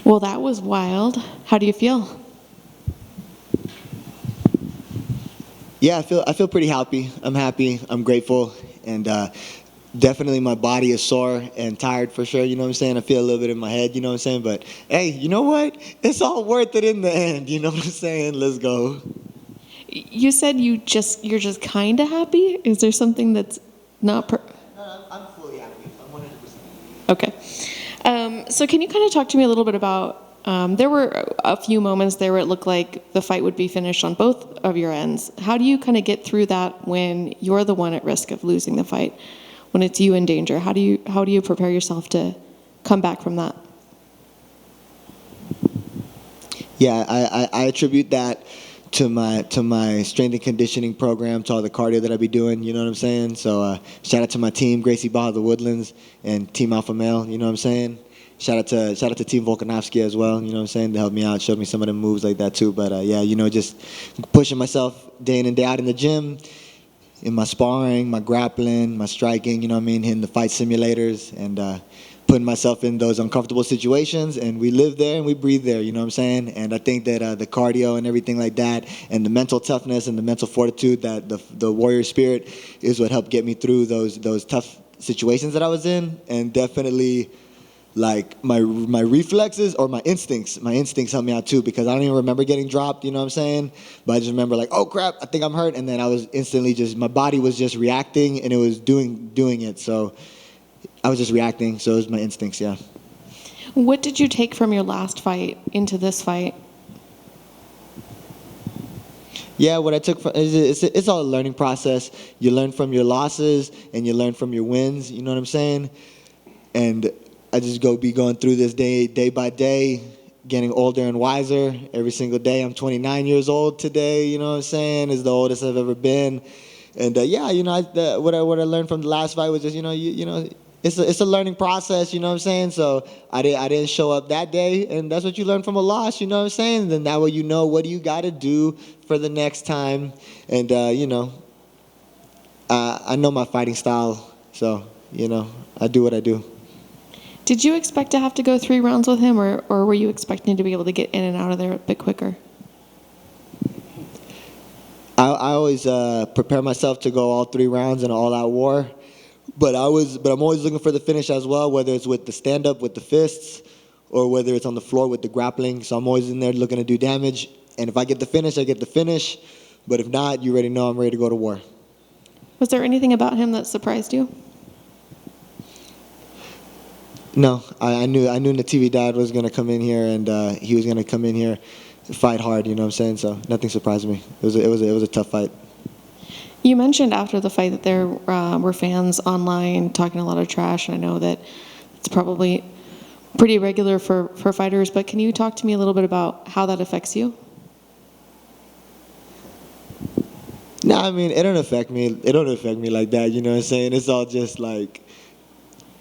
Well, that was wild. How do you feel? Yeah, I feel pretty happy. I'm happy. I'm grateful, and definitely my body is sore and tired for sure. You know what I'm saying? I feel a little bit in my head. You know what I'm saying? But hey, you know what? It's all worth it in the end. You know what I'm saying? Let's go. You said you're just kind of happy. Is there something that's not No, I'm fully happy. I'm 100%. okay? So can you kind of talk to me a little bit about? There were a few moments there where it looked like the fight would be finished on both of your ends. How do you kind of get through that when you're the one at risk of losing the fight? When it's you in danger, how do you prepare yourself to come back from that? Yeah, I attribute that to my strength and conditioning program, to all the cardio that I be doing. You know what I'm saying? So shout out to my team, Gracie Baja of the Woodlands, and Team Alpha Male. You know what I'm saying? Shout out to Team Volkanovski as well. You know what I'm saying? They helped me out, showed me some of the moves like that too. But yeah, just pushing myself day in and day out in the gym, in my sparring, my grappling, my striking, you know what I mean, hitting the fight simulators and putting myself in those uncomfortable situations. And we live there and we breathe there, you know what I'm saying? And I think that the cardio and everything like that and the mental toughness and the mental fortitude, that the warrior spirit is what helped get me through those tough situations that I was in. And definitely like my reflexes or my instincts helped me out too, because I don't even remember getting dropped, you know what I'm saying? But I just remember like, oh crap, I think I'm hurt, and then I was instantly just, my body was just reacting and it was doing it. So I was just reacting. So it was my instincts. Yeah. What did you take from your last fight into this fight? Yeah, what I took from it's all a learning process. You learn from your losses and you learn from your wins. You know what I'm saying? And I just be going through this day by day, getting older and wiser every single day. I'm 29 years old today. You know what I'm saying? Is the oldest I've ever been. And yeah, what I learned from the last fight was just it's a learning process. You know what I'm saying? So I didn't show up that day, and that's what you learn from a loss. You know what I'm saying? Then that way you know what do you got to do for the next time. And I know my fighting style, so I do what I do. Did you expect to have to go 3 rounds with him, or were you expecting to be able to get in and out of there a bit quicker? I always prepare myself to go all 3 rounds in an all-out war, but I'm always looking for the finish as well, whether it's with the stand-up with the fists, or whether it's on the floor with the grappling. So I'm always in there looking to do damage, and if I get the finish, I get the finish. But if not, you already know I'm ready to go to war. Was there anything about him that surprised you? No, I knew Nativi Dad was gonna come in here, and he was gonna come in here, fight hard. You know what I'm saying? So nothing surprised me. It was a tough fight. You mentioned after the fight that there were fans online talking a lot of trash, and I know that it's probably pretty regular for fighters, but can you talk to me a little bit about how that affects you? No, I mean it don't affect me. It don't affect me like that. You know what I'm saying? It's all just like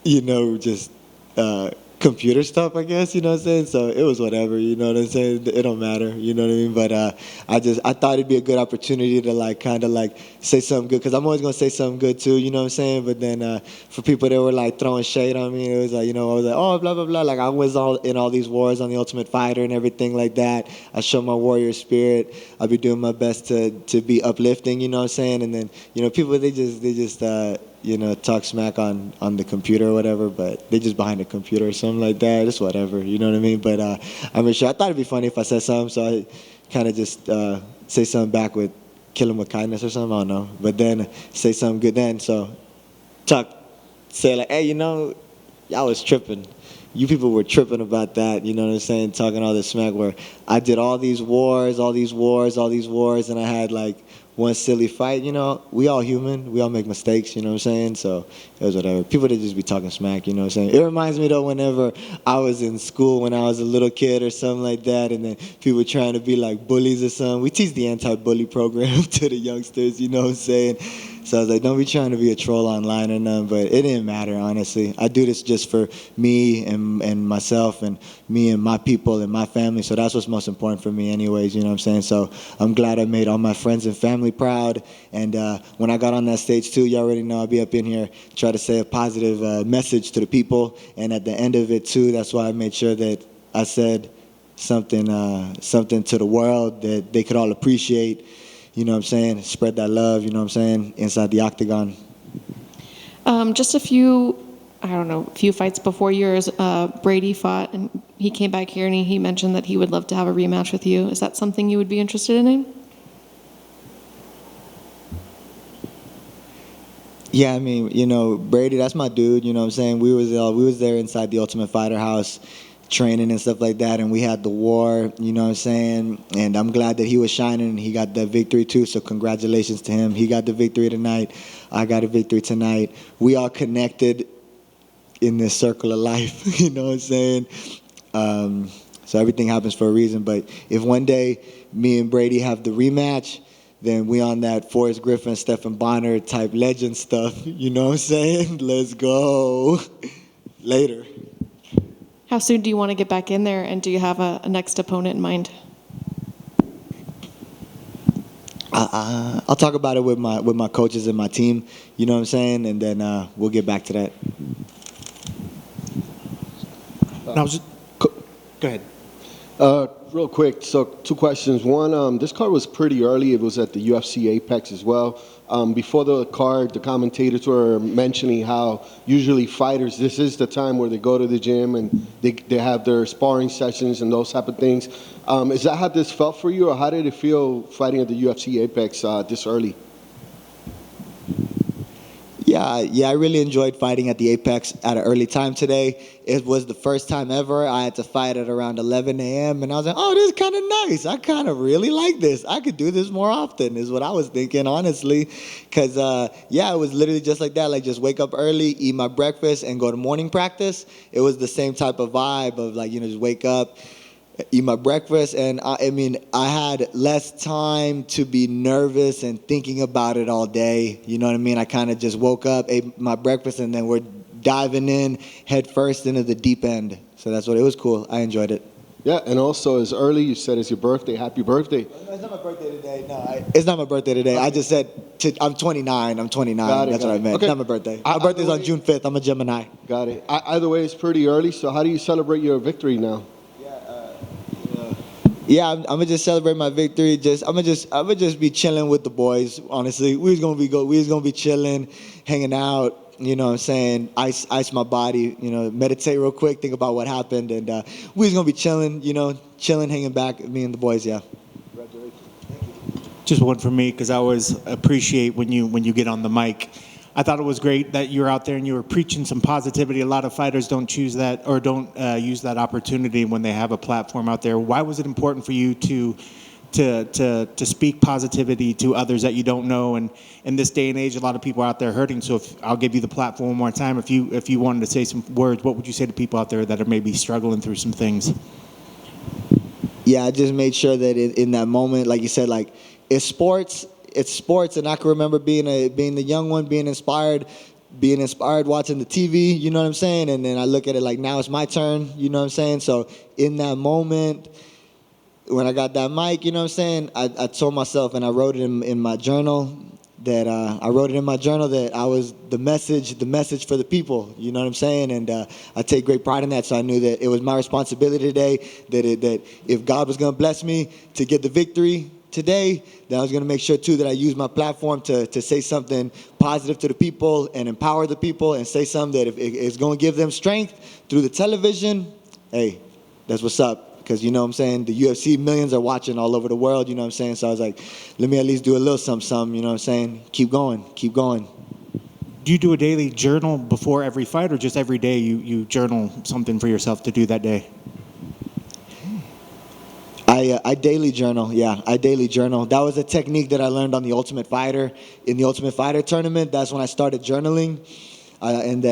just uh, computer stuff, I guess, you know what I'm saying? So it was whatever, you know what I'm saying? It don't matter, you know what I mean? But I thought it'd be a good opportunity to like kind of like say something good, because I'm always gonna say something good too, you know what I'm saying? But then for people that were like throwing shade on me, it was like, I was like, oh, blah, blah, blah. Like I was all in all these wars on the Ultimate Fighter and everything like that. I show my warrior spirit. I'll be doing my best to be uplifting, you know what I'm saying? And then, people, they just talk smack on the computer or whatever, but they just behind the computer or something like that. It's whatever, you know what I mean? But I mean, sure, I thought it'd be funny if I said something, so I kind of just say something back with kill him with kindness or something. I don't know, but then say something good then. So talk, say like, hey, y'all was tripping. You people were tripping about that, you know what I'm saying? Talking all this smack where I did all these wars, all these wars, all these wars, and I had like one silly fight. We all human. We all make mistakes, you know what I'm saying? So it was whatever. People that just be talking smack, you know what I'm saying? It reminds me though whenever I was in school when I was a little kid or something like that, and then people trying to be like bullies or something. We teach the anti-bully program to the youngsters, you know what I'm saying? So I was like, don't be trying to be a troll online or nothing, but it didn't matter, honestly. I do this just for me and myself and me and my people and my family, so that's what's most important for me anyways, you know what I'm saying? So I'm glad I made all my friends and family proud, and when I got on that stage too, you already know I'll be up in here, try to say a positive message to the people, and at the end of it too, that's why I made sure that I said something to the world that they could all appreciate. You know what I'm saying? Spread that love. You know what I'm saying? Inside the octagon. Just a few, I don't know, a few fights before yours, Brady fought, and he came back here and he mentioned that he would love to have a rematch with you. Is that something you would be interested in? Yeah, I mean, Brady, that's my dude. You know what I'm saying? We was there inside the Ultimate Fighter house, training and stuff like that, and we had the war. You know what I'm saying? And I'm glad that he was shining and he got the victory too. So congratulations to him. He got the victory tonight. I got a victory tonight. We all connected in this circle of life. You know what I'm saying? So everything happens for a reason. But if one day me and Brady have the rematch, then we on that Forrest Griffin, Stephen Bonner type legend stuff. You know what I'm saying? Let's go. Later. How soon do you want to get back in there, and do you have a next opponent in mind? I'll talk about it with my coaches and my team. You know what I'm saying? And then we'll get back to that. No, go ahead. Real quick, so 2 questions. One, this card was pretty early. It was at the UFC Apex as well. Before the card, the commentators were mentioning how usually fighters, this is the time where they go to the gym and they have their sparring sessions and those type of things. Is that how this felt for you, or how did it feel fighting at the UFC Apex this early? Yeah, I really enjoyed fighting at the Apex at an early time today. It was the first time ever. I had to fight at around 11 a.m. and I was like, oh, this is kind of nice. I kind of really like this. I could do this more often is what I was thinking, honestly. Because, it was literally just like that. Like, just wake up early, eat my breakfast, and go to morning practice. It was the same type of vibe of, like, just wake up, eat my breakfast, and I had less time to be nervous and thinking about it all day. You know what I mean? I kind of just woke up, ate my breakfast, and then we're diving in head first into the deep end. So that's what it was. Cool. I enjoyed it. Yeah, and also it's early. You said it's your birthday. Happy birthday. No, it's not my birthday today. No, it's not my birthday today. Okay. I just said I'm 29. I'm 29. That's what I meant. Okay. It's not my birthday. My birthday's on June 5th. I'm a Gemini. Got it. Either way, it's pretty early. So how do you celebrate your victory now? Yeah, I'm gonna just celebrate my victory. I'm gonna just be chilling with the boys. Honestly, we was gonna be chilling, hanging out. You know what I'm saying? Ice my body. Meditate real quick, think about what happened, and we was gonna be chilling. Chilling, hanging back. Me and the boys. Yeah. Congratulations. Just one for me, because I always appreciate when you get on the mic. I thought it was great that you were out there and you were preaching some positivity. A lot of fighters don't choose that or don't use that opportunity when they have a platform out there. Why was it important for you to speak positivity to others that you don't know? And in this day and age, a lot of people are out there hurting. So I'll give you the platform one more time. If you wanted to say some words, what would you say to people out there that are maybe struggling through some things? Yeah, I just made sure that in that moment, like you said, like it's sports, and I can remember being the young one, being inspired watching the TV. You know what I'm saying? And then I look at it like now it's my turn. You know what I'm saying? So in that moment, when I got that mic, you know what I'm saying, I told myself, and I wrote it in my journal that I was the message for the people. You know what I'm saying? And I take great pride in that. So I knew that it was my responsibility today, that if God was going to bless me to get the victory today, then I was going to make sure too that I use my platform to say something positive to the people and empower the people and say something that if it's going to give them strength through the television, hey, that's what's up. Because, you know what I'm saying, the UFC, millions are watching all over the world, you know what I'm saying? So I was like, let me at least do a little something, you know what I'm saying? Keep going. Do you do a daily journal before every fight, or just every day you journal something for yourself to do that day? I daily journal, yeah. I daily journal. That was a technique that I learned on the Ultimate Fighter. In the Ultimate Fighter tournament, that's when I started journaling. And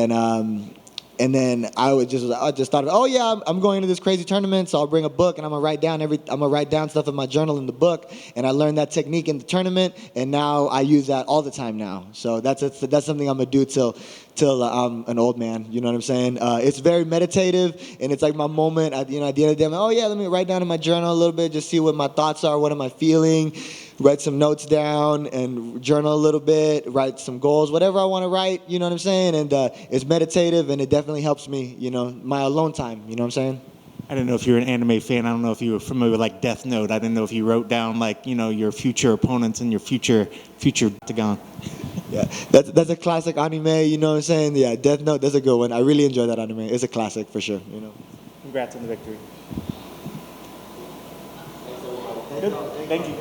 then I just thought, oh yeah, I'm going into this crazy tournament, so I'll bring a book and I'm gonna write down stuff in my journal in the book. And I learned that technique in the tournament, and now I use that all the time now. So that's something I'm gonna do till I'm an old man. You know what I'm saying? It's very meditative, and it's like my moment. At the end of the day, I'm like, oh yeah, let me write down in my journal a little bit, just see what my thoughts are, what am I feeling. Write some notes down and journal a little bit, write some goals, whatever I want to write, you know what I'm saying? And it's meditative, and it definitely helps me, my alone time, you know what I'm saying? I didn't know if you're an anime fan. I don't know if you were familiar with like Death Note. I didn't know if you wrote down like, you know, your future opponents and your future octagon. Yeah, that's a classic anime. You know what I'm saying? Yeah, Death Note. That's a good one. I really enjoy that anime. It's a classic for sure. You know. Congrats on the victory. Good. Thank you.